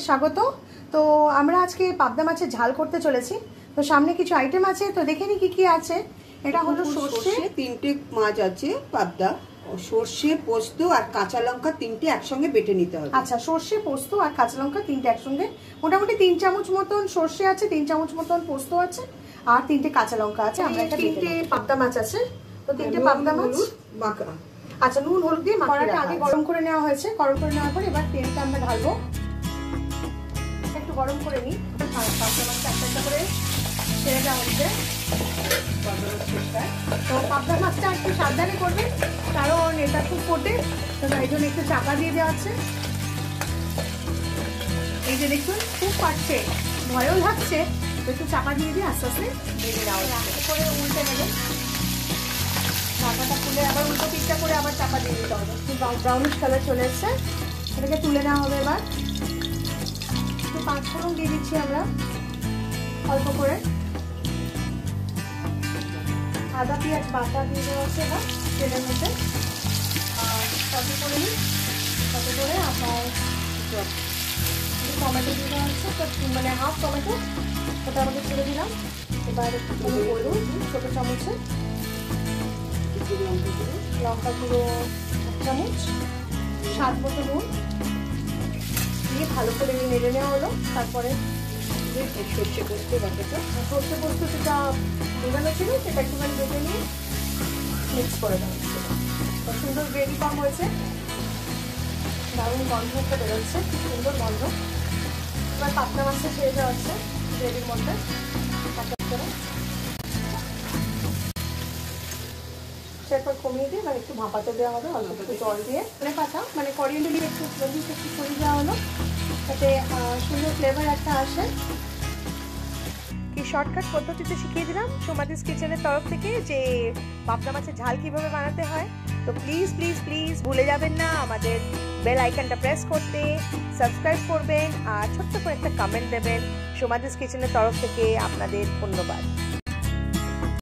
স্বাগত। তো আমরা আজকে পাবদা মাছের ঝাল করতে চলেছি। তো সামনে কিছু আইটেম আছে, তো দেখে নি কি কি আছে। এটা হলো সর্ষে, 3টে মাছ আছে, পাবদা, সর্ষে, পোস্ত আর কাঁচা লঙ্কা 3টে একসঙ্গে বেটে নিতে হবে। আচ্ছা, সর্ষে, পোস্ত আর কাঁচা লঙ্কা 3টে একসঙ্গে, মোটামুটি 3 চামচ মতন সর্ষে আছে, 3 চামচ মতন পোস্ত আছে আর 3টে কাঁচা লঙ্কা আছে। আমরা একটা 3টে পাবদা মাছ আছে, তো 3টে পাবদা মাছ মাখা। আচ্ছা, নুন হলুদ দিয়ে মাখাটা আগে গরম করে নেওয়া হয়েছে। গরম করে নেওয়ার পর এবার তেলটা আমরা ঢালবো। একটু গরম করে নিই। পাবদা মাছটা একটা একটা করে ছেড়ে দেওয়া হচ্ছে। তো পাবদা মাছটা একটু সাবধানে করবে, কারণ এটা খুব ফোটে, তো তাই জন্য একটু চাপা দিয়ে দেওয়া হচ্ছে। এই যে দেখুন খুব ফাটছে, ভয়ও লাগছে, তো একটু চাপা দিয়ে দিয়ে আস্তে আস্তে ভেজে দেওয়া হচ্ছে। করে উল্টে নেবেন, ঢাকাটা খুলে আবার উল্টো পিঠটা করে আবার চাপা দিয়ে দিতে হবে। একটু ব্রাউনিশ কালার চলে এসছে, এটাকে তুলে নেওয়া হবে। এবার একটু পাঁচফোড়ন দিয়ে দিচ্ছি আমরা অল্প করে, আদা পেঁয়াজ বাটা দিয়ে দেওয়া হচ্ছে এবার তেলের মধ্যে। আর কত করে নিই, কত করে আপনার টমেটো দিয়ে দেওয়া হচ্ছে, মানে হাফ টমেটো, ওটা আমাদের ছেড়ে দিলাম। এবার একটু হলুদ ছোটো চামচে, লঙ্কা গুঁড়ো 1 চামচ, স্বাদ মতো নুন দিয়ে ভালো করে নেড়ে নেওয়া হলো। তারপরে সর্ষে পোস্ত বাটাটা, সর্ষে পোস্ত যেটা ভেজানো ছিল সেটা একটুখানি বেটে নিয়ে মিক্স করে দেওয়া হচ্ছে। সুন্দর গ্রেভি কম হয়েছে, দারুণ গন্ধ একটা বেরোচ্ছে, খুব সুন্দর গন্ধ। এবার পাবদা মাছটা ছেড়ে দেওয়া হচ্ছে গ্রেভির মধ্যে। এরপর কমিয়ে দিয়ে মানে একটু ভাপাতে দেওয়া হবে অল্প একটু জল দিয়ে, মানে পাতা মানে করিয়েন্ডার দিয়ে একটু একটু ছড়িয়ে দেওয়া হলো, যাতে সুন্দর ফ্লেভার একটা আসে। কি শর্টকাট পদ্ধতিতে শিখিয়ে দিলাম সোমাদিস কিচেনের তরফ থেকে যে পাবদা মাছের ঝাল কিভাবে বানাতে হয়। তো প্লিজ প্লিজ প্লিজ ভুলে যাবেন না আমাদের বেল আইকনটা প্রেস করতে, সাবস্ক্রাইব করবেন আর ছোট্ট করে একটা কমেন্ট দেবেন। সোমাদিস কিচেনের তরফ থেকে আপনাদের ধন্যবাদ।